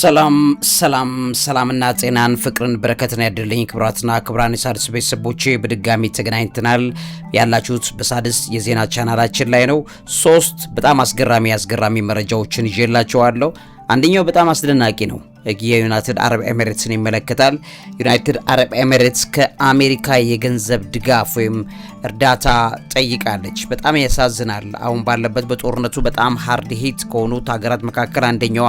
ሰላምና ጤናን ፍቅርን በረከትን ያድልኝ ክብራትና ክብራን የሣድስ ቤተሰቦቼ በድጋሚ ተገናኝተናል። ያላችሁት በሣድስ የዜና ቻናላችን ላይ ነው። 3 በጣም አስገራሚ መረጃዎችን ይዤላችኋለሁ። አንደኛው በጣም አስደናቂ ነው። የዩናይትድ አረብ ኤሚሬትስን ይመለከታል። ዩናይትድ አረብ ኤሚሬትስ ከአሜሪካ የገንዘብ ድጋፍ ወይም እርዳታ ጠይቃለች። በጣም ያሳዝናል። አሁን ባለበት በጦርነቱ በጣም ሃርድ ሂት ከሆኑት ሀገራት መካከል አንደኛዋ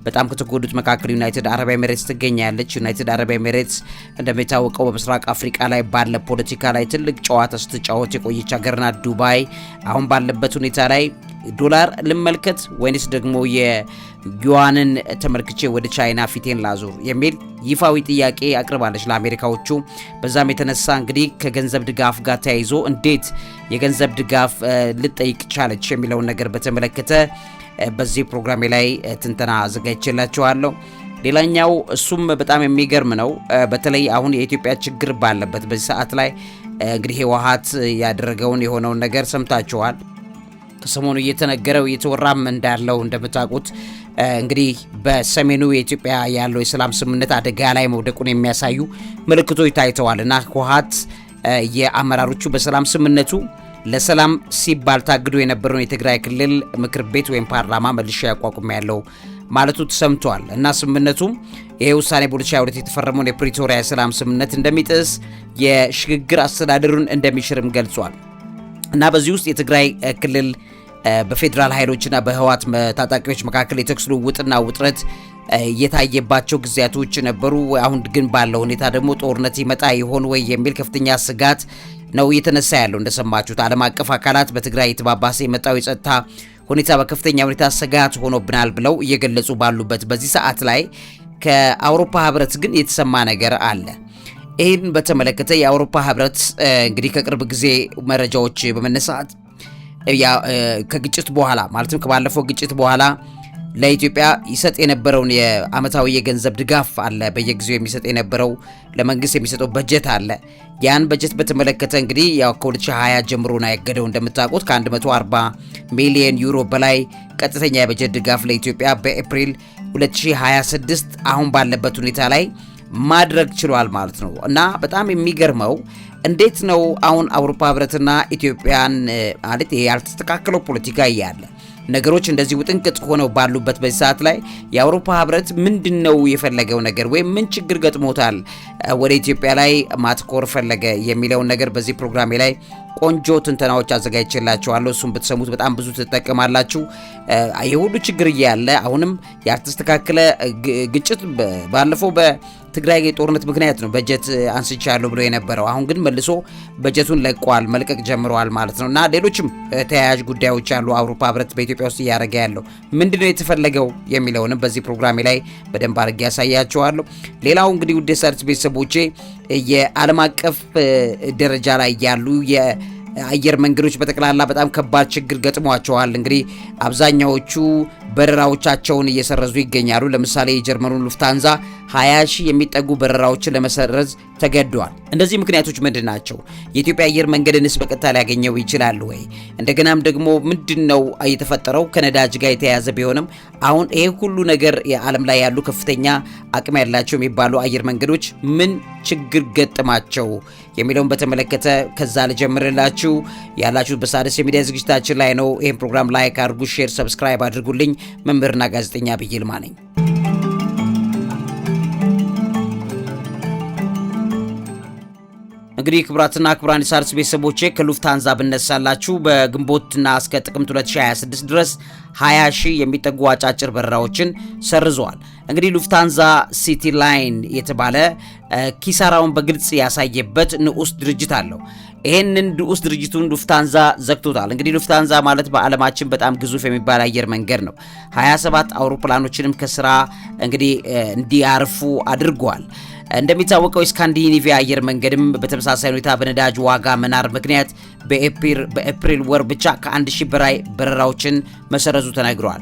በጣም ከተጎዱት መካከል ዩናይትድ አረብ ኤሚሬትስ ትገኛለች። ዩናይትድ አረብ ኤሚሬትስ እንደሚታወቀው በምስራቅ አፍሪካ ላይ ባለ ፖለቲካ ላይ ትልቅ ጨዋታ ስትጫወት የቆየች ሀገርና ዱባይ አሁን ባለበት ሁኔታ ላይ ዶላር ልመልከት ወይንስ ደግሞ የዩዋንን ተመልክቼ ወደ ቻይና ፊቴን ላዙር የሚል ይፋዊ ጥያቄ አቅርባለች ለአሜሪካዎቹ። በዛም የተነሳ እንግዲህ ከገንዘብ ድጋፍ ጋር ተያይዞ እንዴት የገንዘብ ድጋፍ ልጠይቅ ቻለች የሚለውን ነገር በተመለከተ በዚህ ፕሮግራሜ ላይ ትንተና አዘጋጅቼላችኋለሁ። ሌላኛው እሱም በጣም የሚገርም ነው። በተለይ አሁን የኢትዮጵያ ችግር ባለበት በዚህ ሰዓት ላይ እንግዲህ ህወሓት ያደረገውን የሆነውን ነገር ሰምታችኋል። ከሰሞኑ እየተወራም እንዳለው እንደምታውቁት እንግዲህ በሰሜኑ የኢትዮጵያ ያለው የሰላም ስምምነት አደጋ ላይ መውደቁን የሚያሳዩ ምልክቶች ታይተዋል እና ህወሓት የአመራሮቹ በሰላም ስምምነቱ ለሰላም ሲባል ታግዶ የነበረውን የትግራይ ክልል ምክር ቤት ወይም ፓርላማ መልሻ ያቋቁም ያለው ማለቱ ተሰምቷል እና ስምምነቱም ይሄ ውሳኔ በ2022 የተፈረመውን የፕሪቶሪያ የሰላም ስምምነት እንደሚጥስ የሽግግር አስተዳደሩን እንደሚሽርም ገልጿል እና በዚህ ውስጥ የትግራይ ክልል በፌዴራል ኃይሎችና በህወሓት ታጣቂዎች መካከል የተኩስ ልውውጥና ውጥረት የታየባቸው ጊዜያቶች ነበሩ። አሁን ግን ባለው ሁኔታ ደግሞ ጦርነት ይመጣ ይሆን ወይ የሚል ከፍተኛ ስጋት ነው እየተነሳ ያለው። እንደሰማችሁት ዓለም አቀፍ አካላት በትግራይ የተባባሰ የመጣው የጸጥታ ሁኔታ በከፍተኛ ሁኔታ ስጋት ሆኖብናል ብለው እየገለጹ ባሉበት በዚህ ሰዓት ላይ ከአውሮፓ ህብረት ግን የተሰማ ነገር አለ። ይህን በተመለከተ የአውሮፓ ህብረት እንግዲህ ከቅርብ ጊዜ መረጃዎች በመነሳት ከግጭት በኋላ ማለትም ከባለፈው ግጭት በኋላ ለኢትዮጵያ ይሰጥ የነበረውን የአመታዊ የገንዘብ ድጋፍ አለ። በየጊዜው የሚሰጥ የነበረው ለመንግስት የሚሰጠው በጀት አለ። ያን በጀት በተመለከተ እንግዲህ ያው ከ2020 ጀምሮ ነው ያገደው። እንደምታውቁት ከ140 ሚሊዮን ዩሮ በላይ ቀጥተኛ የበጀት ድጋፍ ለኢትዮጵያ በኤፕሪል 2026 አሁን ባለበት ሁኔታ ላይ ማድረግ ችሏል ማለት ነው እና በጣም የሚገርመው እንዴት ነው አሁን አውሮፓ ህብረትና ኢትዮጵያን ማለት ይሄ ያልተስተካከለው ፖለቲካ እያለ ነገሮች እንደዚህ ውጥንቅጥ ሆነው ባሉበት በዚህ ሰዓት ላይ የአውሮፓ ህብረት ምንድነው የፈለገው ነገር ወይም ምን ችግር ገጥሞታል ወደ ኢትዮጵያ ላይ ማትኮር ፈለገ የሚለውን ነገር በዚህ ፕሮግራሜ ላይ ቆንጆ ትንተናዎች አዘጋጅቼላችኋለሁ። እሱም ብትሰሙት በጣም ብዙ ትጠቀማላችሁ። የሁሉ ችግር እያለ አሁንም ያልተስተካከለ ግጭት ባለፈው በትግራይ ጦርነት ምክንያት ነው በጀት አንስቻለሁ ብሎ የነበረው። አሁን ግን መልሶ በጀቱን ለቋል፣ መልቀቅ ጀምረዋል ማለት ነው እና ሌሎችም ተያያዥ ጉዳዮች አሉ። አውሮፓ ህብረት በኢትዮጵያ ውስጥ እያደረገ ያለው ምንድነው የተፈለገው የሚለውንም በዚህ ፕሮግራሜ ላይ በደንብ አድርጌ ያሳያችኋለሁ። ሌላው እንግዲህ ውድ የሣድስ ቤተሰቦቼ የዓለም አቀፍ ደረጃ ላይ ያሉ የአየር መንገዶች በጠቅላላ በጣም ከባድ ችግር ገጥሟቸዋል። እንግዲህ አብዛኛዎቹ በረራዎቻቸውን እየሰረዙ ይገኛሉ። ለምሳሌ የጀርመኑ ሉፍታንዛ 20,000 የሚጠጉ በረራዎችን ለመሰረዝ ተገዷል። እነዚህ ምክንያቶች ምንድን ናቸው? የኢትዮጵያ አየር መንገድንስ በቀጥታ ሊያገኘው ይችላል ወይ? እንደገናም ደግሞ ምንድነው የተፈጠረው? ከነዳጅ ጋር የተያያዘ ቢሆንም አሁን ይሄ ሁሉ ነገር የዓለም ላይ ያሉ ከፍተኛ አቅም ያላቸው የሚባሉ አየር መንገዶች ምን ችግር ገጠማቸው የሚለውን በተመለከተ ከዛ ልጀምርላችሁ። ያላችሁት በሣድስ የሚዲያ ዝግጅታችን ላይ ነው። ይሄን ፕሮግራም ላይክ አድርጉ፣ ሼር፣ ሰብስክራይብ አድርጉልኝ። መምህርና ጋዜጠኛ ዐቢይ ይልማ ነኝ። እንግዲህ ክቡራትና ክቡራን የሣድስ ቤተሰቦቼ ከሉፍታንዛ ብነሳላችሁ በግንቦትና እስከ ጥቅምት 2026 ድረስ 20,000 የሚጠጉ አጫጭር በረራዎችን ሰርዘዋል። እንግዲህ ሉፍታንዛ ሲቲ ላይን የተባለ ኪሳራውን በግልጽ ያሳየበት ንዑስ ድርጅት አለው። ይሄንን ንዑስ ድርጅቱን ሉፍታንዛ ዘግቶታል። እንግዲህ ሉፍታንዛ ማለት በዓለማችን በጣም ግዙፍ የሚባል አየር መንገድ ነው። 27 አውሮፕላኖችንም ከስራ እንግዲህ እንዲያርፉ አድርጓል። እንደሚታወቀው የስካንዲኔቪያ አየር መንገድም በተመሳሳይ ሁኔታ በነዳጅ ዋጋ መናር ምክንያት በኤፕሪል ወር ብቻ ከ1000 በላይ በረራዎችን መሰረዙ ተነግሯል።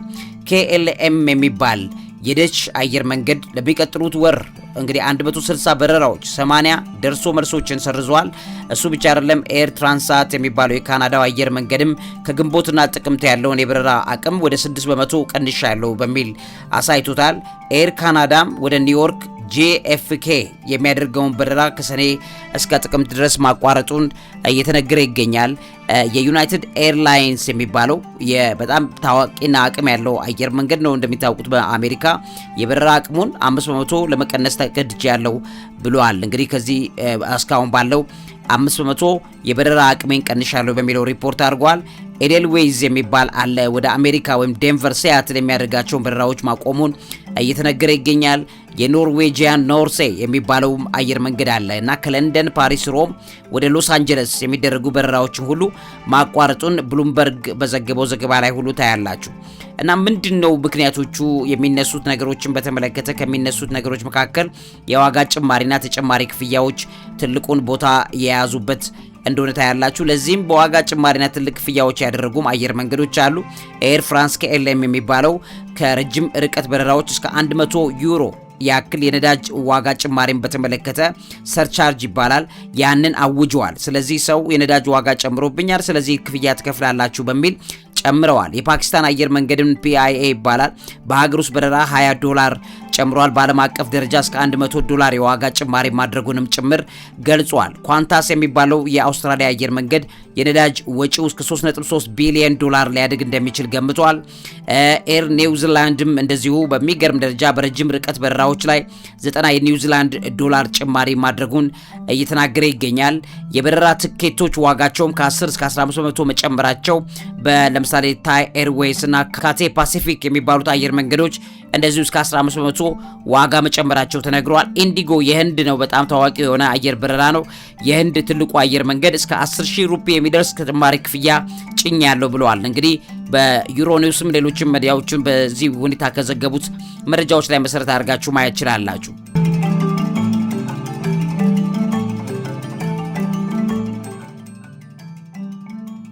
KLM የሚባል የደች አየር መንገድ ለሚቀጥሉት ወር እንግዲህ 160 በረራዎች 80 ደርሶ መልሶችን ሰርዟል። እሱ ብቻ አይደለም ኤር ትራንሳት የሚባለው የካናዳው አየር መንገድም ከግንቦትና ጥቅምት ያለውን የበረራ አቅም ወደ 6% ቀንሻለሁ በሚል አሳይቶታል። ኤር ካናዳም ወደ ኒውዮርክ JFK የሚያደርገውን በረራ ከሰኔ እስከ ጥቅምት ድረስ ማቋረጡን እየተነገረ ይገኛል። የዩናይትድ ኤርላይንስ የሚባለው በጣም ታዋቂና አቅም ያለው አየር መንገድ ነው። እንደሚታወቁት በአሜሪካ የበረራ አቅሙን 5% ለመቀነስ ተገድጃለሁ ብሏል። እንግዲህ ከዚህ እስካሁን ባለው 5% የበረራ አቅሜን ቀንሻለሁ በሚለው ሪፖርት አድርጓል። ኤዴልዌይዝ የሚባል አለ ወደ አሜሪካ ወይም ዴንቨር ሲያትል የሚያደርጋቸውን በረራዎች ማቆሙን እየተነገረ ይገኛል። የኖርዌጂያን ኖርሴ የሚባለው አየር መንገድ አለ እና ከለንደን፣ ፓሪስ፣ ሮም ወደ ሎስ አንጀለስ የሚደረጉ በረራዎችን ሁሉ ማቋረጡን ብሉምበርግ በዘገበው ዘገባ ላይ ሁሉ ታያላችሁ። እና ምንድነው ምክንያቶቹ የሚነሱት ነገሮችን በተመለከተ ከሚነሱት ነገሮች መካከል የዋጋ ጭማሪና ተጨማሪ ክፍያዎች ትልቁን ቦታ የያዙበት እንደሆነ ታያላችሁ። ለዚህም በዋጋ ጭማሪና ትልቅ ክፍያዎች ያደረጉም አየር መንገዶች አሉ። ኤር ፍራንስ KLM የሚባለው ከረጅም ርቀት በረራዎች እስከ 100 ዩሮ ያክል የነዳጅ ዋጋ ጭማሪን በተመለከተ ሰርቻርጅ ይባላል ያንን አውጇል። ስለዚህ ሰው የነዳጅ ዋጋ ጨምሮብኛል፣ ስለዚህ ክፍያ ትከፍላላችሁ በሚል ጨምረዋል። የፓኪስታን አየር መንገድም PIA ይባላል በሀገር ውስጥ በረራ $20 ጨምሯል። በዓለም አቀፍ ደረጃ እስከ $100 የዋጋ ጭማሪ ማድረጉንም ጭምር ገልጿል። ኳንታስ የሚባለው የአውስትራሊያ አየር መንገድ የነዳጅ ወጪው እስከ $3.3 ቢሊዮን ሊያድግ እንደሚችል ገምቷል። ኤር ኒውዚላንድም እንደዚሁ በሚገርም ደረጃ በረጅም ርቀት በረራዎች ላይ $90 ጭማሪ ማድረጉን እየተናገረ ይገኛል። የበረራ ትኬቶች ዋጋቸውም ከ10 እስከ 15% መጨመራቸው ለምሳሌ ታይ ኤርዌይስ እና ካቴ ፓሲፊክ የሚባሉት አየር መንገዶች እንደዚሁ እስከ 15% ዋጋ መጨመራቸው ተነግሯል። ኢንዲጎ የህንድ ነው፣ በጣም ታዋቂ የሆነ አየር በረራ ነው። የህንድ ትልቁ አየር መንገድ እስከ 10,000 ሩፒ የሚደርስ ተጨማሪ ክፍያ ጭኝ ያለው ብለዋል። እንግዲህ በዩሮኒውስም ሌሎችም ሚዲያዎችን በዚህ ሁኔታ ከዘገቡት መረጃዎች ላይ መሰረት አድርጋችሁ ማየት ይችላላችሁ።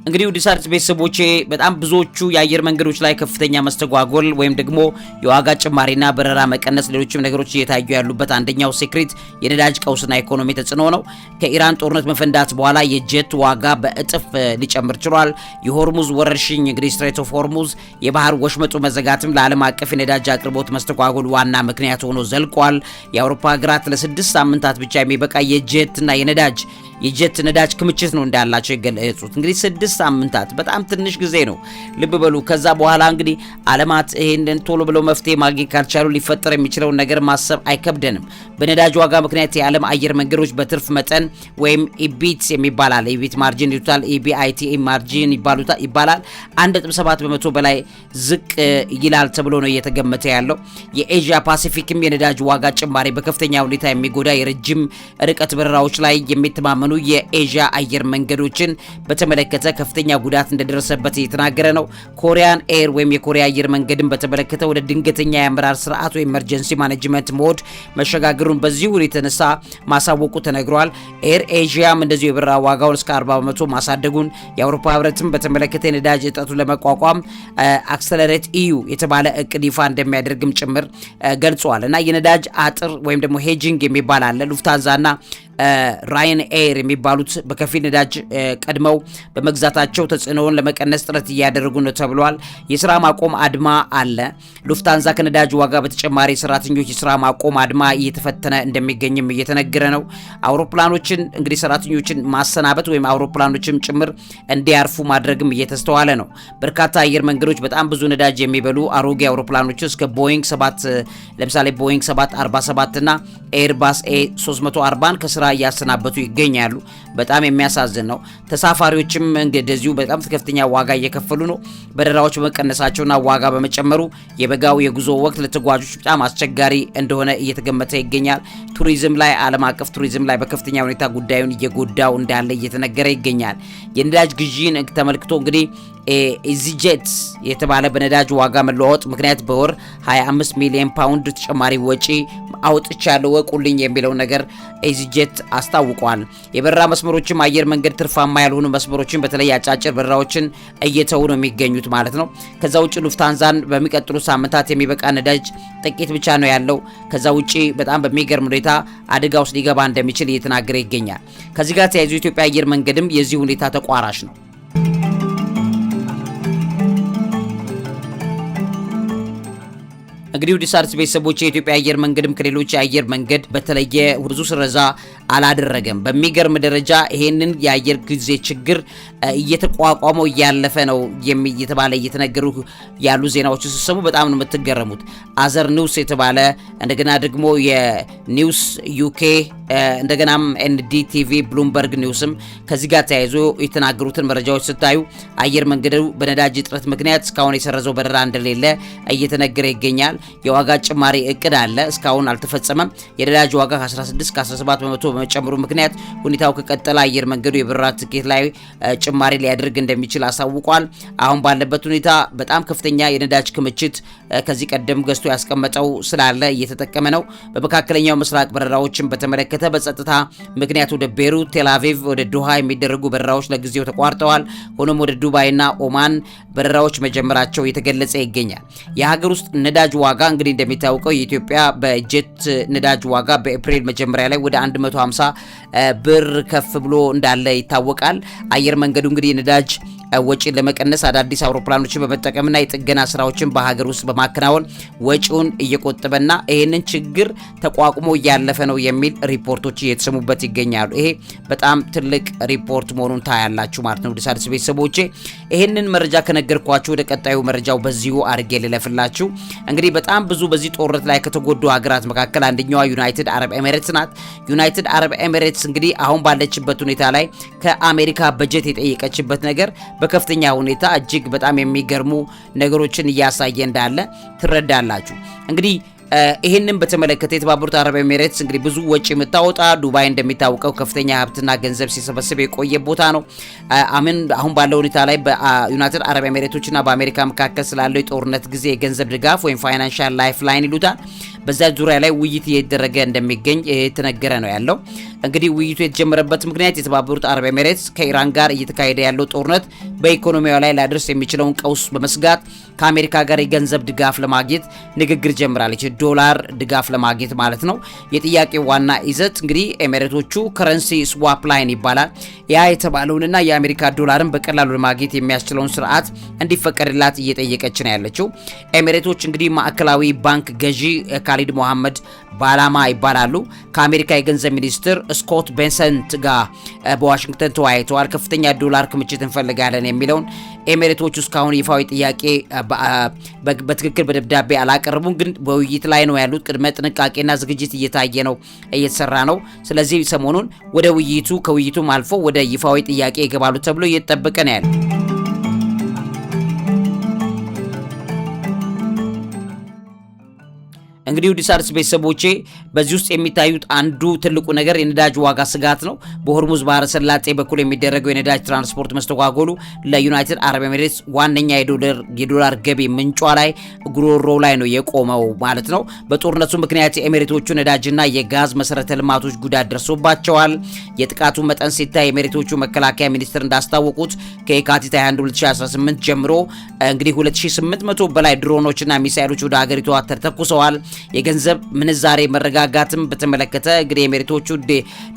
እንግዲህ ውድ ሣድስ ቤተሰቦቼ በጣም ብዙዎቹ የአየር መንገዶች ላይ ከፍተኛ መስተጓጎል ወይም ደግሞ የዋጋ ጭማሪና በረራ መቀነስ ሌሎችም ነገሮች እየታዩ ያሉበት አንደኛው ሴክሬት የነዳጅ ቀውስና ኢኮኖሚ ተጽዕኖ ነው። ከኢራን ጦርነት መፈንዳት በኋላ የጀት ዋጋ በእጥፍ ሊጨምር ችሏል። የሆርሙዝ ወረርሽኝ እንግዲህ ስትሬት ኦፍ ሆርሙዝ የባህር ወሽመጡ መዘጋትም ለዓለም አቀፍ የነዳጅ አቅርቦት መስተጓጎል ዋና ምክንያት ሆኖ ዘልቋል። የአውሮፓ ሀገራት ለ6 ሳምንታት ብቻ የሚበቃ የጀትና የጀት ነዳጅ ክምችት ነው እንዳላቸው የገለጹት። እንግዲህ 6 ሳምንታት በጣም ትንሽ ጊዜ ነው፣ ልብ በሉ። ከዛ በኋላ እንግዲህ ዓለማት ይሄንን ቶሎ ብለው መፍትሄ ማግኘት ካልቻሉ ሊፈጠር የሚችለውን ነገር ማሰብ አይከብደንም። በነዳጅ ዋጋ ምክንያት የዓለም አየር መንገዶች በትርፍ መጠን ወይም ኢቢት የሚባላል ኢቢት ማርጂን ይሉታል፣ ኢቢአይቲ ማርጂን ይባላል 1.7% በላይ ዝቅ ይላል ተብሎ ነው እየተገመተ ያለው። የኤዥያ ፓሲፊክም የነዳጅ ዋጋ ጭማሪ በከፍተኛ ሁኔታ የሚጎዳ የረጅም ርቀት በረራዎች ላይ የሚተማመኑ የኤዥያ አየር መንገዶችን በተመለከተ ከፍተኛ ጉዳት እንደደረሰበት እየተናገረ ነው። ኮሪያን ኤር ወይም የኮሪያ አየር መንገድን በተመለከተ ወደ ድንገተኛ የአመራር ስርዓት ወይም ኤመርጀንሲ ማኔጅመንት ሞድ መሸጋገሩን በዚሁ የተነሳ ማሳወቁ ተነግሯል። ኤር ኤዥያም እንደዚሁ የበረራ ዋጋውን እስከ 40% ማሳደጉን የአውሮፓ ህብረትም በተመለከተ የነዳጅ እጥረቱን ለመቋቋም አክሰለሬት EU የተባለ እቅድ ይፋ እንደሚያደርግም ጭምር ገልጿል። እና የነዳጅ አጥር ወይም ደግሞ ሄጂንግ የሚባል አለ። ሉፍታንዛና ራይን ኤር የሚባሉት በከፊል ነዳጅ ቀድመው በመግዛታቸው ተጽዕኖውን ለመቀነስ ጥረት እያደረጉ ነው ተብሏል። የስራ ማቆም አድማ አለ። ሉፍታንዛ ከነዳጅ ዋጋ በተጨማሪ ሰራተኞች የስራ ማቆም አድማ እየተፈተነ እንደሚገኝም እየተነገረ ነው። አውሮፕላኖችን እንግዲህ ሰራተኞችን ማሰናበት ወይም አውሮፕላኖችም ጭምር እንዲያርፉ ማድረግም እየተስተዋለ ነው። በርካታ አየር መንገዶች በጣም ብዙ ነዳጅ የሚበሉ አሮጌ አውሮፕላኖች እስከ ቦይንግ 7 ለምሳሌ ቦይንግ 747 እና ኤርባስ A340 ከስራ እያሰናበቱ ይገኛሉ። በጣም የሚያሳዝን ነው። ተሳፋሪዎችም እንደዚሁ በጣም ከፍተኛ ዋጋ እየከፈሉ ነው። በረራዎች በመቀነሳቸውና ዋጋ በመጨመሩ የበጋው የጉዞ ወቅት ለተጓዦች በጣም አስቸጋሪ እንደሆነ እየተገመተ ይገኛል። ቱሪዝም ላይ ዓለም አቀፍ ቱሪዝም ላይ በከፍተኛ ሁኔታ ጉዳዩን እየጎዳው እንዳለ እየተነገረ ይገኛል። የነዳጅ ግዢን ተመልክቶ እንግዲህ ኢዚጄት የተባለ በነዳጅ ዋጋ መለዋወጥ ምክንያት በወር 25 ሚሊዮን ፓውንድ ተጨማሪ ወጪ አውጥቻለሁ ወቁልኝ የሚለው ነገር ኢዚጄት አስታውቋል። የበረራ መስመሮችም አየር መንገድ ትርፋማ ያልሆኑ መስመሮችን በተለይ አጫጭር በረራዎችን እየተው ነው የሚገኙት ማለት ነው። ከዛ ውጪ ሉፍታንዛን በሚቀጥሉ ሳምንታት የሚበቃ ነዳጅ ጥቂት ብቻ ነው ያለው። ከዛ ውጪ በጣም በሚገርም ሁኔታ አደጋ ውስጥ ሊገባ እንደሚችል እየተናገረ ይገኛል። ከዚህ ጋር ተያይዞ ኢትዮጵያ አየር መንገድም የዚህ ሁኔታ ተቋራሽ ነው። እንግዲህ ወዲህ ሳርስ ቤተሰቦች የኢትዮጵያ አየር መንገድም ከሌሎች አየር መንገድ በተለየ ብዙ ስረዛ አላደረገም። በሚገርም ደረጃ ይሄንን የአየር ጊዜ ችግር እየተቋቋመው እያለፈ ነው እየተባለ እየተነገሩ ያሉ ዜናዎች ሲሰሙ በጣም ነው የምትገረሙት። አዘር ኒውስ የተባለ እንደገና ደግሞ የኒውስ ዩኬ እንደገናም ኤንዲቲቪ ብሉምበርግ ኒውስም ከዚህ ጋር ተያይዞ የተናገሩትን መረጃዎች ስታዩ አየር መንገዱ በነዳጅ እጥረት ምክንያት እስካሁን የሰረዘው በረራ እንደሌለ እየተነገረ ይገኛል። የዋጋ ጭማሪ እቅድ አለ፣ እስካሁን አልተፈጸመም። የነዳጅ ዋጋ ከ16 ከ17 በመቶ በመጨመሩ ምክንያት ሁኔታው ከቀጠለ አየር መንገዱ የበረራ ትኬት ላይ ጭማሪ ሊያደርግ እንደሚችል አሳውቋል። አሁን ባለበት ሁኔታ በጣም ከፍተኛ የነዳጅ ክምችት ከዚህ ቀደም ገዝቶ ያስቀመጠው ስላለ እየተጠቀመ ነው። በመካከለኛው ምስራቅ በረራዎችን በተመለከተ በጸጥታ ምክንያት ወደ ቤሩት፣ ቴል አቪቭ፣ ወደ ዶሃ የሚደረጉ በረራዎች ለጊዜው ተቋርጠዋል። ሆኖም ወደ ዱባይና ኦማን በረራዎች መጀመራቸው የተገለጸ ይገኛል። የሀገር ውስጥ ነዳጅ ዋጋ እንግዲህ እንደሚታወቀው የኢትዮጵያ በጀት ነዳጅ ዋጋ በኤፕሪል መጀመሪያ ላይ ወደ 150 ብር ከፍ ብሎ እንዳለ ይታወቃል። አየር መንገዱ እንግዲህ ነዳጅ ወጪን ለመቀነስ አዳዲስ አውሮፕላኖችን በመጠቀምና የጥገና ስራዎችን በሀገር ውስጥ በማከናወን ወጪውን እየቆጠበና ይሄንን ችግር ተቋቁሞ እያለፈ ነው የሚል ሪፖርቶች እየተሰሙበት ይገኛሉ። ይሄ በጣም ትልቅ ሪፖርት መሆኑን ታያላችሁ ማለት ነው። ዲሳድስ ቤተሰቦቼ ይሄንን መረጃ ከነገርኳችሁ ወደ ቀጣዩ መረጃው በዚሁ አድርጌ ልለፍላችሁ። እንግዲህ በጣም ብዙ በዚህ ጦርነት ላይ ከተጎዱ ሀገራት መካከል አንደኛዋ ዩናይትድ አረብ ኤሚሬትስ ናት። ዩናይትድ አረብ ኤሚሬትስ እንግዲህ አሁን ባለችበት ሁኔታ ላይ ከአሜሪካ በጀት የጠየቀችበት ነገር በከፍተኛ ሁኔታ እጅግ በጣም የሚገርሙ ነገሮችን እያሳየ እንዳለ ትረዳላችሁ። እንግዲህ ይሄንን በተመለከተ የተባበሩት አረብ ኤሚሬትስ እንግዲህ ብዙ ወጪ የምታወጣ ዱባይ እንደሚታወቀው ከፍተኛ ሀብትና ገንዘብ ሲሰበስብ የቆየ ቦታ ነው። አሁን ባለው ሁኔታ ላይ በዩናይትድ አረብ ኤሚሬቶችና በአሜሪካ መካከል ስላለው የጦርነት ጊዜ የገንዘብ ድጋፍ ወይም ፋይናንሻል ላይፍ ላይን ይሉታል በዛ ዙሪያ ላይ ውይይት እየተደረገ እንደሚገኝ የተነገረ ነው ያለው። እንግዲህ ውይይቱ የተጀመረበት ምክንያት የተባበሩት አረብ ኤሚሬትስ ከኢራን ጋር እየተካሄደ ያለው ጦርነት በኢኮኖሚዋ ላይ ሊያደርስ የሚችለውን ቀውስ በመስጋት ከአሜሪካ ጋር የገንዘብ ድጋፍ ለማግኘት ንግግር ጀምራለች። ዶላር ድጋፍ ለማግኘት ማለት ነው። የጥያቄው ዋና ይዘት እንግዲህ ኤሚሬቶቹ ከረንሲ ስዋፕ ላይን ይባላል። ያ የተባለውንና የአሜሪካ ዶላርን በቀላሉ ለማግኘት የሚያስችለውን ስርዓት እንዲፈቀድላት እየጠየቀች ነው ያለችው። ኤሚሬቶች እንግዲህ ማዕከላዊ ባንክ ገዢ ካሊድ ሞሐመድ ባላማ ይባላሉ። ከአሜሪካ የገንዘብ ሚኒስትር ስኮት ቤንሰንት ጋር በዋሽንግተን ተወያይተዋል። ከፍተኛ ዶላር ክምችት እንፈልጋለን የሚለውን ኤሚሬቶቹ እስካሁን ይፋዊ ጥያቄ በትክክል በደብዳቤ አላቀረቡም፣ ግን በውይይት ላይ ነው ያሉት። ቅድመ ጥንቃቄና ዝግጅት እየታየ ነው እየተሰራ ነው። ስለዚህ ሰሞኑን ወደ ውይይቱ ከውይይቱም አልፎ ወደ ይፋዊ ጥያቄ ይገባሉ ተብሎ እየተጠበቀ ነው ያለው። እንግዲህ ዲሳርስ ቤተሰቦቼ በዚህ ውስጥ የሚታዩት አንዱ ትልቁ ነገር የነዳጅ ዋጋ ስጋት ነው። በሆርሙዝ ባህረ ሰላጤ በኩል የሚደረገው የነዳጅ ትራንስፖርት መስተጓጎሉ ለዩናይትድ አረብ ኤሚሬትስ ዋነኛ የዶላር ገቢ ምንጯ ላይ ጉሮሮ ላይ ነው የቆመው ማለት ነው። በጦርነቱ ምክንያት የኤሚሬቶቹ ነዳጅና የጋዝ መሰረተ ልማቶች ጉዳት ደርሶባቸዋል። የጥቃቱ መጠን ሲታይ የኤሚሬቶቹ መከላከያ ሚኒስትር እንዳስታወቁት ከየካቲት 21 2018 ጀምሮ እንግዲህ 2800 በላይ ድሮኖችና ሚሳኤሎች ወደ ሀገሪቷ ተተኩሰዋል። የገንዘብ ምንዛሬ መረጋጋትም በተመለከተ እንግዲህ ኤሚሬቶቹ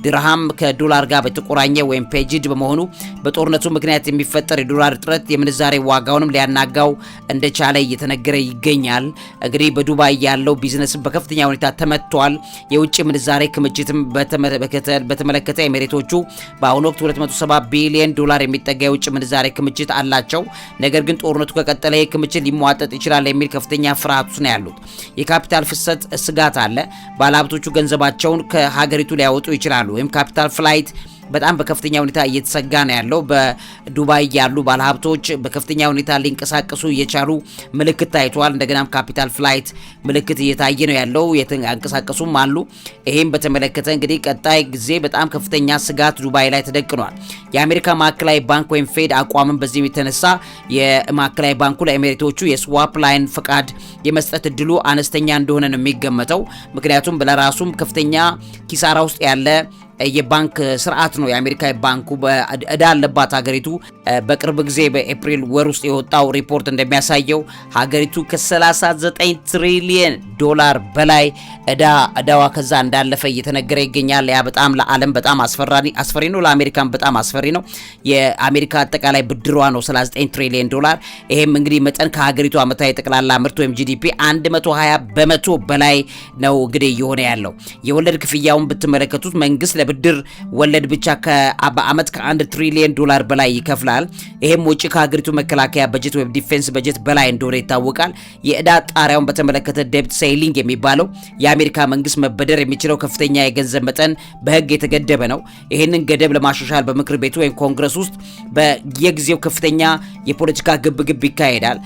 ድርሃም ከዶላር ጋር በተቆራኘ ወይም ፔጅድ በመሆኑ በጦርነቱ ምክንያት የሚፈጠር የዶላር እጥረት የምንዛሬ ዋጋውንም ሊያናጋው እንደቻለ እየተነገረ ይገኛል። እንግዲህ በዱባይ ያለው ቢዝነስ በከፍተኛ ሁኔታ ተመቷል። የውጭ ምንዛሬ ክምችትም በተመለከተ ኤሚሬቶቹ በአሁኑ ወቅት 270 ቢሊዮን ዶላር የሚጠጋ የውጭ ምንዛሬ ክምችት አላቸው። ነገር ግን ጦርነቱ ከቀጠለ ይህ ክምችት ሊሟጠጥ ይችላል የሚል ከፍተኛ ፍርሃት ውስጥ ነው ያሉት። የካፒታል ፍሰት ስጋት አለ። ባለሀብቶቹ ገንዘባቸውን ከሀገሪቱ ሊያወጡ ይችላሉ ወይም ካፒታል ፍላይት በጣም በከፍተኛ ሁኔታ እየተሰጋ ነው ያለው። በዱባይ ያሉ ባለሀብቶች በከፍተኛ ሁኔታ ሊንቀሳቀሱ እየቻሉ ምልክት ታይቷል። እንደገናም ካፒታል ፍላይት ምልክት እየታየ ነው ያለው፣ የተንቀሳቀሱም አሉ። ይሄም በተመለከተ እንግዲህ ቀጣይ ጊዜ በጣም ከፍተኛ ስጋት ዱባይ ላይ ተደቅኗል። የአሜሪካ ማዕከላዊ ባንክ ወይም ፌድ አቋምን በዚህ የተነሳ የማዕከላዊ ባንኩ ለኤሚሬቶቹ የስዋፕ ላይን ፍቃድ የመስጠት እድሉ አነስተኛ እንደሆነ ነው የሚገመተው። ምክንያቱም ለራሱም ከፍተኛ ኪሳራ ውስጥ ያለ የባንክ ስርዓት ነው። የአሜሪካ ባንኩ በእዳ አለባት ሀገሪቱ። በቅርብ ጊዜ በኤፕሪል ወር ውስጥ የወጣው ሪፖርት እንደሚያሳየው ሀገሪቱ ከ39 ትሪሊየን ዶላር በላይ እዳዋ ከዛ እንዳለፈ እየተነገረ ይገኛል። ያ በጣም ለዓለም በጣም አስፈሪ ነው፣ ለአሜሪካም በጣም አስፈሪ ነው። የአሜሪካ አጠቃላይ ብድሯ ነው 39 ትሪሊየን ዶላር። ይሄም እንግዲህ መጠን ከሀገሪቱ ዓመታዊ ጠቅላላ ምርት ወይም ጂዲፒ 120 በመቶ በላይ ነው እንግዲህ እየሆነ ያለው። የወለድ ክፍያውን ብትመለከቱት መንግስት ብድር ወለድ ብቻ በአመት ከ1 ትሪሊየን ዶላር በላይ ይከፍላል። ይሄም ወጪ ከሀገሪቱ መከላከያ በጀት ወይም ዲፌንስ በጀት በላይ እንደሆነ ይታወቃል። የእዳ ጣሪያውን በተመለከተ ዴብት ሴይሊንግ የሚባለው የአሜሪካ መንግስት መበደር የሚችለው ከፍተኛ የገንዘብ መጠን በህግ የተገደበ ነው። ይህንን ገደብ ለማሻሻል በምክር ቤቱ ወይም ኮንግረስ ውስጥ በየጊዜው ከፍተኛ የፖለቲካ ግብግብ ይካሄዳል።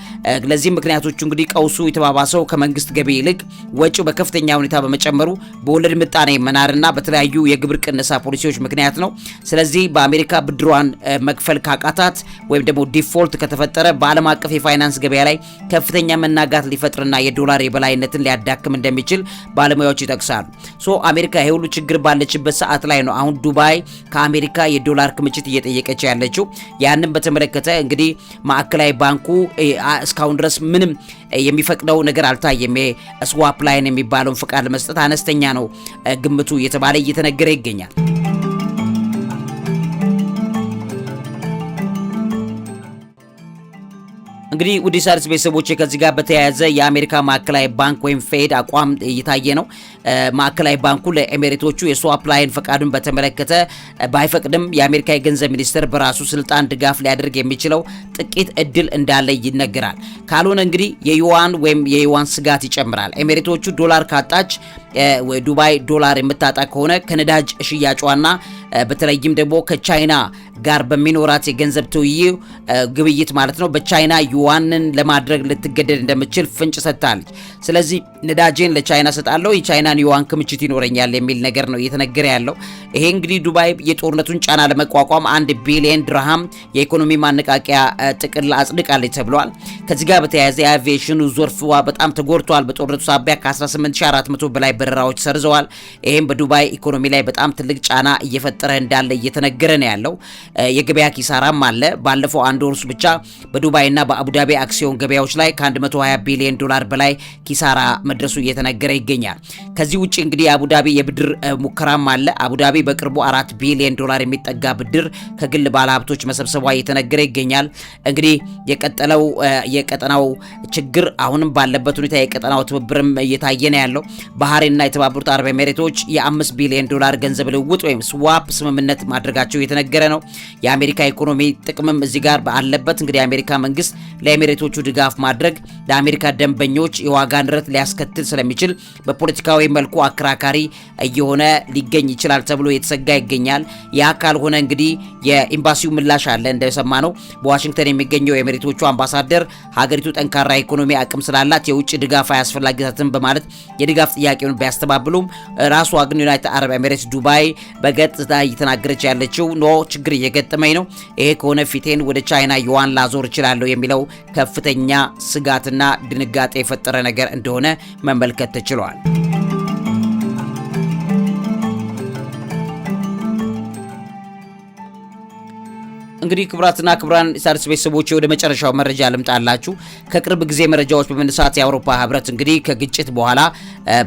ለዚህ ምክንያቶቹ እንግዲህ ቀውሱ የተባባሰው ከመንግስት ገቢ ይልቅ ወጪው በከፍተኛ ሁኔታ በመጨመሩ በወለድ ምጣኔ መናርና በተለያዩ የግብር ቅነሳ ፖሊሲዎች ምክንያት ነው። ስለዚህ በአሜሪካ ብድሯን መክፈል ካቃታት ወይም ደግሞ ዲፎልት ከተፈጠረ በዓለም አቀፍ የፋይናንስ ገበያ ላይ ከፍተኛ መናጋት ሊፈጥርና የዶላር የበላይነትን ሊያዳክም እንደሚችል ባለሙያዎች ይጠቅሳሉ። አሜሪካ ይሄ ሁሉ ችግር ባለችበት ሰዓት ላይ ነው አሁን ዱባይ ከአሜሪካ የዶላር ክምችት እየጠየቀች ያለችው። ያንን በተመለከተ እንግዲህ ማዕከላዊ ባንኩ እስካሁን ድረስ ምንም የሚፈቅደው ነገር አልታየም። ስዋፕ ላይን የሚባለውን ፍቃድ ለመስጠት አነስተኛ ነው ግምቱ እየተባለ እየተነገረ ይገኛል። እንግዲህ ውድ ሣድስ ቤተሰቦች ከዚህ ጋር በተያያዘ የአሜሪካ ማዕከላዊ ባንክ ወይም ፌድ አቋም እየታየ ነው። ማዕከላዊ ባንኩ ለኤሚሬቶቹ የስዋፕ ላይን ፈቃዱን በተመለከተ ባይፈቅድም የአሜሪካ የገንዘብ ሚኒስቴር በራሱ ስልጣን ድጋፍ ሊያደርግ የሚችለው ጥቂት እድል እንዳለ ይነገራል። ካልሆነ እንግዲህ የዩዋን ስጋት ይጨምራል። ኤሚሬቶቹ ዶላር ካጣች ዱባይ ዶላር የምታጣ ከሆነ ከነዳጅ ሽያጯና በተለይም ደግሞ ከቻይና ጋር በሚኖራት የገንዘብ ግብይት ማለት ነው በቻይና ዩዋንን ለማድረግ ልትገደድ እንደምትችል ፍንጭ ሰጥታለች። ስለዚህ ነዳጄን ለቻይና ሰጣለሁ፣ የቻይናን ዩዋን ክምችት ይኖረኛል የሚል ነገር ነው እየተነገረ ያለው። ይሄ እንግዲህ ዱባይ የጦርነቱን ጫና ለመቋቋም 1 ቢሊዮን ድርሃም የኢኮኖሚ ማነቃቂያ ጥቅል አጽድቃለች ተብሏል። ከዚህ ጋር በተያያዘ የአቪዬሽኑ ዘርፍ በጣም ተጎድቷል። በጦርነቱ ሳቢያ ከ18400 በላይ በረራዎች ሰርዘዋል። ይሄም በዱባይ ኢኮኖሚ ላይ በጣም ትልቅ ጫና እየፈጠረ እንዳለ እየተነገረ ነው ያለው። የገበያ ኪሳራም አለ። ባለፈው አንድ ወር ውስጥ ብቻ በዱባይና በአቡዳቢ አክሲዮን ገበያዎች ላይ ከ120 ቢሊዮን ዶላር በላይ ኪሳራ መድረሱ እየተነገረ ይገኛል። ከዚህ ውጪ እንግዲህ የአቡዳቢ የብድር ሙከራም አለ። አቡዳቢ በቅርቡ 4 ቢሊዮን ዶላር የሚጠጋ ብድር ከግል ባለሀብቶች መሰብሰቧ እየተነገረ ይገኛል። እንግዲህ የቀጠናው ችግር አሁንም ባለበት ሁኔታ የቀጠናው ትብብርም እየታየ ነው ያለው። ባህሬንና የተባበሩት አረብ ኤሚሬቶች የ5 ቢሊዮን ዶላር ገንዘብ ልውውጥ ወይም ስዋፕ ስምምነት ማድረጋቸው እየተነገረ ነው። የአሜሪካ ኢኮኖሚ ጥቅምም እዚህ ጋር ባለበት እንግዲህ የአሜሪካ መንግስት ለኤሚሬቶቹ ድጋፍ ማድረግ ለአሜሪካ ደንበኞች የዋጋ ንረት ሊያስከትል ስለሚችል በፖለቲካዊ መልኩ አከራካሪ እየሆነ ሊገኝ ይችላል ተብሎ የተሰጋ ይገኛል። ያ ካልሆነ እንግዲህ የኤምባሲው ምላሽ አለ። እንደሰማነው በዋሽንግተን የሚገኘው የኤሚሬቶቹ አምባሳደር ሀገሪቱ ጠንካራ ኢኮኖሚ አቅም ስላላት የውጭ ድጋፍ አያስፈልጋትም በማለት የድጋፍ ጥያቄውን ቢያስተባብሉም ራሷ ግን ዩናይትድ አረብ ኤሚሬትስ ዱባይ በገጽታ እየተናገረች ያለችው ችግር እየገጠመኝ ነው፣ ይሄ ከሆነ ፊቴን ወደ ቻይና ዩዋን ላዞር እችላለሁ የሚለው ከፍተኛ ስጋትና ድንጋጤ የፈጠረ ነገር እንደሆነ መመልከት ተችሏል። እንግዲህ ክብራትና ክብራን ሣድስ ቤተሰቦች ወደ መጨረሻው መረጃ ልምጣላችሁ። ከቅርብ ጊዜ መረጃዎች በመነሳት የአውሮፓ ህብረት እንግዲህ ከግጭት በኋላ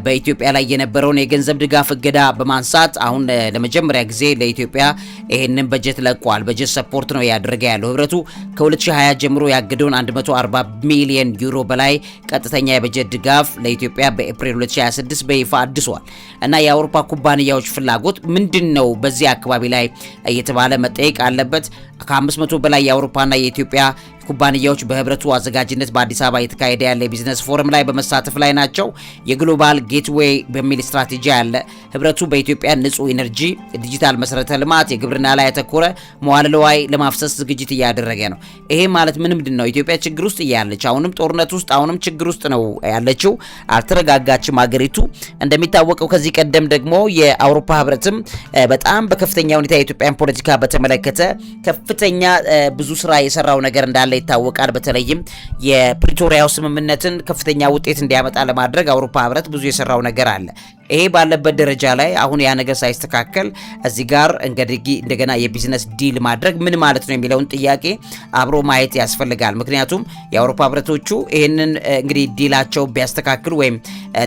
በኢትዮጵያ ላይ የነበረውን የገንዘብ ድጋፍ እገዳ በማንሳት አሁን ለመጀመሪያ ጊዜ ለኢትዮጵያ ይሄንን በጀት ለቋል። በጀት ሰፖርት ነው ያደረገ ያለው። ህብረቱ ከ2020 ጀምሮ ያገደውን 140 ሚሊዮን ዩሮ በላይ ቀጥተኛ የበጀት ድጋፍ ለኢትዮጵያ በኤፕሪል 2026 በይፋ አድሷል እና የአውሮፓ ኩባንያዎች ፍላጎት ምንድነው በዚህ አካባቢ ላይ እየተባለ መጠየቅ አለበት። ከ500 በላይ የአውሮፓና የኢትዮጵያ ኩባንያዎች በህብረቱ አዘጋጅነት በአዲስ አበባ የተካሄደ ያለ የቢዝነስ ፎረም ላይ በመሳተፍ ላይ ናቸው። የግሎባል ጌትዌይ በሚል ስትራቴጂ ያለ ህብረቱ በኢትዮጵያ ንጹህ ኢነርጂ፣ ዲጂታል መሰረተ ልማት፣ የግብርና ላይ ያተኮረ መዋዕለ ንዋይ ለማፍሰስ ዝግጅት እያደረገ ነው። ይሄ ማለት ምንድነው? ኢትዮጵያ ችግር ውስጥ እያለች አሁንም ጦርነት ውስጥ አሁንም ችግር ውስጥ ነው ያለችው። አልተረጋጋችም ሀገሪቱ። እንደሚታወቀው ከዚህ ቀደም ደግሞ የአውሮፓ ህብረትም በጣም በከፍተኛ ሁኔታ የኢትዮጵያን ፖለቲካ በተመለከተ ከፍተኛ ብዙ ስራ የሰራው ነገር እንዳለ ይታወቃል። በተለይም የፕሪቶሪያው ስምምነትን ከፍተኛ ውጤት እንዲያመጣ ለማድረግ አውሮፓ ህብረት ብዙ የሰራው ነገር አለ። ይሄ ባለበት ደረጃ ላይ አሁን ያ ነገር ሳይስተካከል እዚህ ጋር እንደገና የቢዝነስ ዲል ማድረግ ምን ማለት ነው የሚለውን ጥያቄ አብሮ ማየት ያስፈልጋል። ምክንያቱም የአውሮፓ ህብረቶቹ ይሄንን እንግዲህ ዲላቸው ቢያስተካክሉ ወይም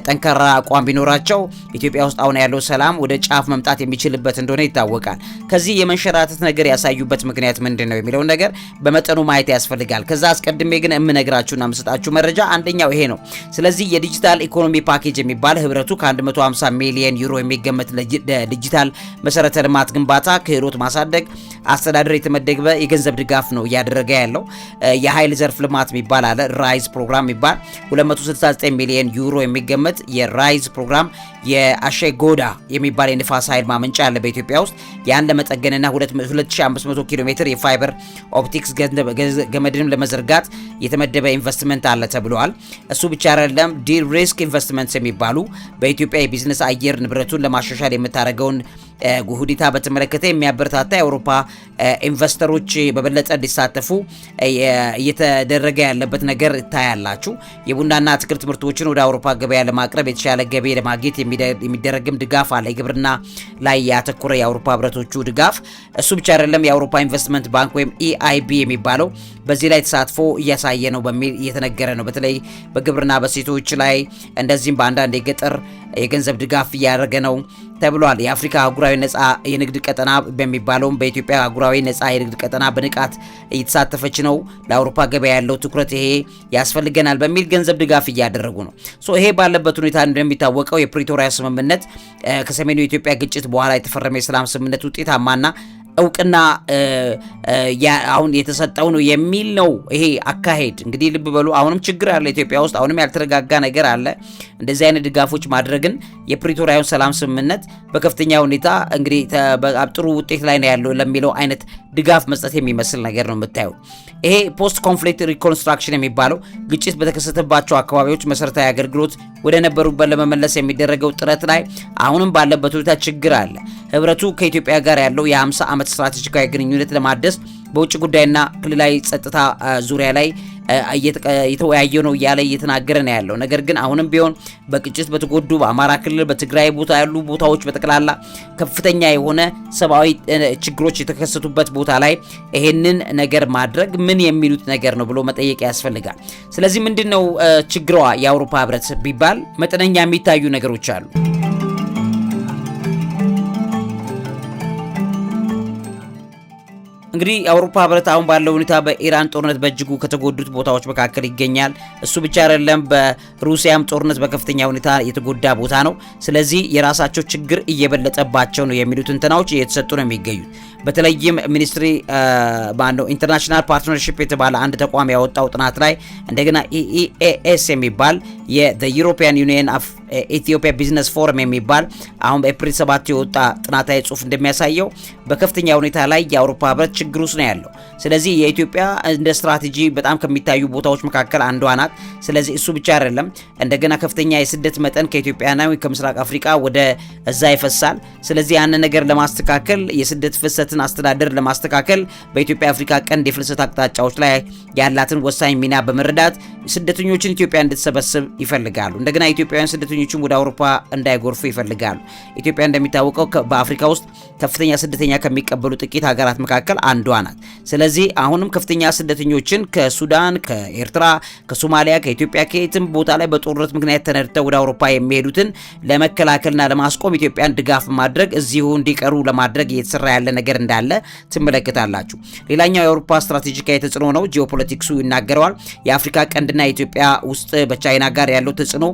ጠንካራ አቋም ቢኖራቸው ኢትዮጵያ ውስጥ አሁን ያለው ሰላም ወደ ጫፍ መምጣት የሚችልበት እንደሆነ ይታወቃል። ከዚህ የመንሸራተት ነገር ያሳዩበት ምክንያት ምንድነው የሚለውን ነገር በመጠኑ ማየት ያስፈልጋል። ከዛ አስቀድሜ ግን የምነግራችሁና የምሰጣችሁ መረጃ አንደኛው ይሄ ነው። ስለዚህ የዲጂታል ኢኮኖሚ ፓኬጅ የሚባል ህብረቱ ከ150 ሚሊዮን ዩሮ የሚገመት ለዲጂታል መሰረተ ልማት ግንባታ፣ ክህሎት ማሳደግ፣ አስተዳደር የተመደበ የገንዘብ ድጋፍ ነው እያደረገ ያለው። የኃይል ዘርፍ ልማት የሚባል አለ፣ ራይዝ ፕሮግራም የሚባል 269 ሚሊዮን ዩሮ የሚገመት የራይዝ ፕሮግራም፣ የአሸጎዳ የሚባል የንፋስ ኃይል ማመንጫ አለ በኢትዮጵያ ውስጥ። ያን ለመጠገንና 2500 ኪሎ ሜትር የፋይበር ኦፕቲክስ ገመድንም ለመዘርጋት የተመደበ ኢንቨስትመንት አለ ተብሏል። እሱ ብቻ አይደለም፣ ዲል ሪስክ ኢንቨስትመንትስ የሚባሉ በኢትዮጵያ የቢዝነስ አየር ንብረቱን ለማሻሻል የምታደርገውን ጉሁዲታ በተመለከተ የሚያበረታታ የአውሮፓ ኢንቨስተሮች በበለጠ እንዲሳተፉ እየተደረገ ያለበት ነገር ታያላችሁ። የቡናና አትክልት ምርቶችን ወደ አውሮፓ ገበያ ለማቅረብ የተሻለ ገቢ ለማግኘት የሚደረግም ድጋፍ አለ፣ የግብርና ላይ ያተኮረ የአውሮፓ ህብረቶቹ ድጋፍ። እሱ ብቻ አይደለም፣ የአውሮፓ ኢንቨስትመንት ባንክ ወይም ኢአይቢ የሚባለው በዚህ ላይ ተሳትፎ እያሳየ ነው በሚል እየተነገረ ነው። በተለይ በግብርና በሴቶች ላይ እንደዚህም በአንዳንድ የገጠር የገንዘብ ድጋፍ እያደረገ ነው ተብሏል። የአፍሪካ አህጉራዊ ነጻ የንግድ ቀጠና በሚባለውም በኢትዮጵያ አህጉራዊ ነጻ የንግድ ቀጠና በንቃት እየተሳተፈች ነው። ለአውሮፓ ገበያ ያለው ትኩረት ይሄ ያስፈልገናል በሚል ገንዘብ ድጋፍ እያደረጉ ነው። ይሄ ባለበት ሁኔታ እንደሚታወቀው የፕሪቶሪያ ስምምነት ከሰሜኑ የኢትዮጵያ ግጭት በኋላ የተፈረመ የሰላም ስምምነት ውጤታማና እውቅና አሁን የተሰጠው ነው የሚል ነው። ይሄ አካሄድ እንግዲህ ልብ በሉ፣ አሁንም ችግር አለ ኢትዮጵያ ውስጥ፣ አሁንም ያልተረጋጋ ነገር አለ። እንደዚህ አይነት ድጋፎች ማድረግን የፕሪቶሪያውን ሰላም ስምምነት በከፍተኛ ሁኔታ እንግዲህ ጥሩ ውጤት ላይ ነው ያለው ለሚለው አይነት ድጋፍ መስጠት የሚመስል ነገር ነው የምታየው። ይሄ ፖስት ኮንፍሊክት ሪኮንስትራክሽን የሚባለው ግጭት በተከሰተባቸው አካባቢዎች መሰረታዊ አገልግሎት ወደ ነበሩበት ለመመለስ የሚደረገው ጥረት ላይ አሁንም ባለበት ሁኔታ ችግር አለ። ህብረቱ ከኢትዮጵያ ጋር ያለው የ50 ዓመት ስትራቴጂካዊ ግንኙነት ለማደስ በውጭ ጉዳይና ክልላዊ ጸጥታ ዙሪያ ላይ እየተወያየ ነው እያለ እየተናገረ ነው ያለው። ነገር ግን አሁንም ቢሆን በግጭት በተጎዱ በአማራ ክልል በትግራይ ቦታ ያሉ ቦታዎች በጠቅላላ ከፍተኛ የሆነ ሰብአዊ ችግሮች የተከሰቱበት ቦታ ላይ ይሄንን ነገር ማድረግ ምን የሚሉት ነገር ነው ብሎ መጠየቅ ያስፈልጋል። ስለዚህ ምንድነው ችግሯ የአውሮፓ ህብረት ቢባል መጠነኛ የሚታዩ ነገሮች አሉ። እንግዲህ የአውሮፓ ህብረት አሁን ባለው ሁኔታ በኢራን ጦርነት በእጅጉ ከተጎዱት ቦታዎች መካከል ይገኛል። እሱ ብቻ አይደለም፣ በሩሲያም ጦርነት በከፍተኛ ሁኔታ የተጎዳ ቦታ ነው። ስለዚህ የራሳቸው ችግር እየበለጠባቸው ነው የሚሉት እንትናዎች እየተሰጡ ነው የሚገኙት። በተለይም ሚኒስትሪ ኢንተርናሽናል ፓርትነርሺፕ የተባለ አንድ ተቋም ያወጣው ጥናት ላይ እንደገና ኢኤኤስ የሚባል የዩሮፒያን ዩኒየን ኦፍ ኢትዮጵያ ቢዝነስ ፎረም የሚባል አሁን በኤፕሪል 7 የወጣ ጥናታዊ ጽሑፍ እንደሚያሳየው በከፍተኛ ሁኔታ ላይ የአውሮፓ ህብረት ችግር ውስጥ ነው ያለው። ስለዚህ የኢትዮጵያ እንደ ስትራቴጂ በጣም ከሚታዩ ቦታዎች መካከል አንዷ ናት። ስለዚህ እሱ ብቻ አይደለም፣ እንደገና ከፍተኛ የስደት መጠን ከኢትዮጵያና ከምስራቅ አፍሪካ ወደ እዛ ይፈሳል። ስለዚህ ያን ነገር ለማስተካከል የስደት ፍሰትን አስተዳደር ለማስተካከል በኢትዮጵያ አፍሪካ ቀንድ የፍልሰት አቅጣጫዎች ላይ ያላትን ወሳኝ ሚና በመረዳት ስደተኞችን ኢትዮጵያ እንድትሰበስብ ይፈልጋሉ። እንደገና ኢትዮጵያውያን ስደተኞችን ወደ አውሮፓ እንዳይጎርፉ ይፈልጋሉ። ኢትዮጵያ እንደሚታወቀው በአፍሪካ ውስጥ ከፍተኛ ስደተኛ ከሚቀበሉ ጥቂት ሀገራት መካከል አንዷ ናት። ስለዚህ አሁንም ከፍተኛ ስደተኞችን ከሱዳን፣ ከኤርትራ፣ ከሶማሊያ፣ ከኢትዮጵያ ከየትም ቦታ ላይ በጦርነት ምክንያት ተነድተው ወደ አውሮፓ የሚሄዱትን ለመከላከልና ለማስቆም ኢትዮጵያን ድጋፍ ማድረግ እዚሁ እንዲቀሩ ለማድረግ እየተሰራ ያለ ነገር እንዳለ ትመለከታላችሁ። ሌላኛው የአውሮፓ ስትራቴጂካዊ ተጽዕኖ ነው፣ ጂኦፖለቲክሱ ይናገረዋል። የአፍሪካ ቀንድ ህንድና ኢትዮጵያ ውስጥ በቻይና ጋር ያለው ተጽዕኖ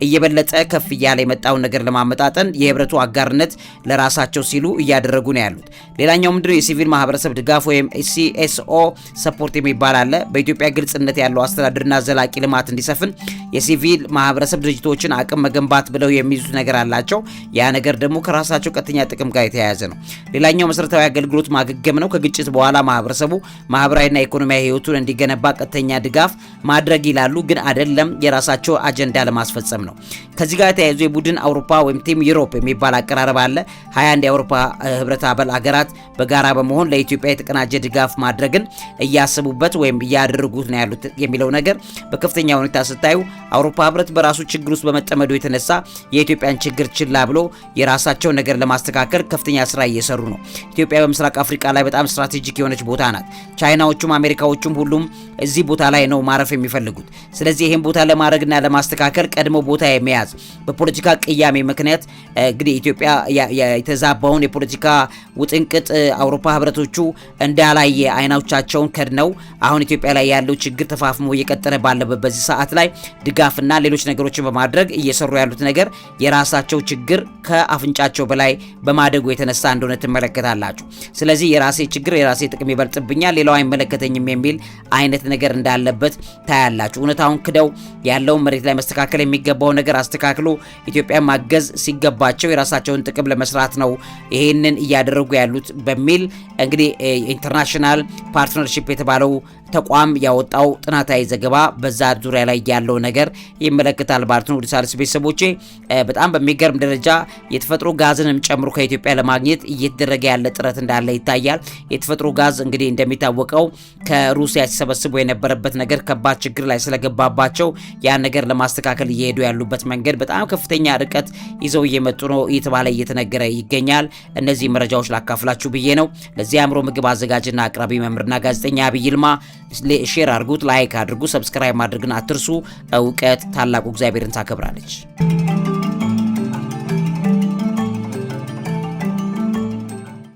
እየበለጠ ከፍ እያለ የመጣውን ነገር ለማመጣጠን የህብረቱ አጋርነት ለራሳቸው ሲሉ እያደረጉ ነው ያሉት። ሌላኛው ምንድነው የሲቪል ማህበረሰብ ድጋፍ ወይም CSO ሰፖርት የሚባል አለ። በኢትዮጵያ ግልጽነት ያለው አስተዳደርና ዘላቂ ልማት እንዲሰፍን የሲቪል ማህበረሰብ ድርጅቶችን አቅም መገንባት ብለው የሚይዙት ነገር አላቸው። ያ ነገር ደግሞ ከራሳቸው ቀጥተኛ ጥቅም ጋር የተያያዘ ነው። ሌላኛው መሰረታዊ አገልግሎት ማገገም ነው። ከግጭት በኋላ ማህበረሰቡ ማህበራዊና ኢኮኖሚያዊ ህይወቱን እንዲገነባ ቀጥተኛ ድጋፍ ማድረግ ይላሉ። ግን አይደለም፣ የራሳቸው አጀንዳ ለማስፈጸም ነው። ከዚህ ጋር ተያይዞ የቡድን አውሮፓ ወይም ቲም ዩሮፕ የሚባል አቀራረብ አለ። 21 የአውሮፓ ህብረት አባል አገራት በጋራ በመሆን ለኢትዮጵያ የተቀናጀ ድጋፍ ማድረግን እያሰቡበት ወይም እያደረጉት ነው ያሉት የሚለው ነገር በከፍተኛ ሁኔታ ስታዩ አውሮፓ ህብረት በራሱ ችግር ውስጥ በመጠመዱ የተነሳ የኢትዮጵያን ችግር ችላ ብሎ የራሳቸው ነገር ለማስተካከል ከፍተኛ ስራ እየሰሩ ነው። ኢትዮጵያ በምስራቅ አፍሪካ ላይ በጣም ስትራቴጂክ የሆነች ቦታ ናት። ቻይናዎቹም አሜሪካዎቹም ሁሉም እዚህ ቦታ ላይ ነው ማረፍ የሚፈልጉት። ስለዚህ ይሄን ቦታ ለማድረግና ለማስተካከል ቀድሞ ቦታ የመያዝ በፖለቲካ ቅያሜ ምክንያት እንግዲህ ኢትዮጵያ የተዛባውን የፖለቲካ ውጥንቅጥ አውሮፓ ህብረቶቹ እንዳላየ አይናዎቻቸውን ከድነው አሁን ኢትዮጵያ ላይ ያለው ችግር ተፋፍሞ እየቀጠለ ባለበት በዚህ ሰዓት ላይ ድጋፍና ሌሎች ነገሮችን በማድረግ እየሰሩ ያሉት ነገር የራሳቸው ችግር ከአፍንጫቸው በላይ በማደጉ የተነሳ እንደሆነ ትመለከታላችሁ። ስለዚህ የራሴ ችግር የራሴ ጥቅም ይበልጥብኛል፣ ሌላው አይመለከተኝም የሚል አይነት ነገር እንዳለበት ታያላችሁ። እውነታውን ክደው ያለውን መሬት ላይ መስተካከል የሚገባው ነገር አስተካክሎ ኢትዮጵያ ማገዝ ሲገባቸው የራሳቸውን ጥቅም ለመስራት ነው ይሄንን እያደረጉ ያሉት በሚል እንግዲህ ኢንተርናሽናል ፓርትነርሺፕ የተባለው ተቋም ያወጣው ጥናታዊ ዘገባ በዛ ዙሪያ ላይ ያለው ነገር ይመለከታል ማለት ነው። ዲሳልስ ቤተሰቦቼ በጣም በሚገርም ደረጃ የተፈጥሮ ጋዝንም ጨምሮ ከኢትዮጵያ ለማግኘት እየተደረገ ያለ ጥረት እንዳለ ይታያል። የተፈጥሮ ጋዝ እንግዲህ እንደሚታወቀው ከሩሲያ ሲሰበስቡ የነበረበት ነገር ከባድ ችግር ላይ ስለገባባቸው ያን ነገር ለማስተካከል እየሄዱ ያሉበት መንገድ በጣም ከፍተኛ ርቀት ይዘው እየመጡ ነው እየተባለ እየተነገረ ይገኛል። እነዚህ መረጃዎች ላካፍላችሁ ብዬ ነው። ለዚህ አእምሮ ምግብ አዘጋጅና አቅራቢ መምህርና ጋዜጠኛ አብይ ይልማ። ሼር አድርጉት፣ ላይክ አድርጉ፣ ሰብስክራይብ ማድረግን አትርሱ። እውቀት ታላቁ እግዚአብሔርን ታከብራለች።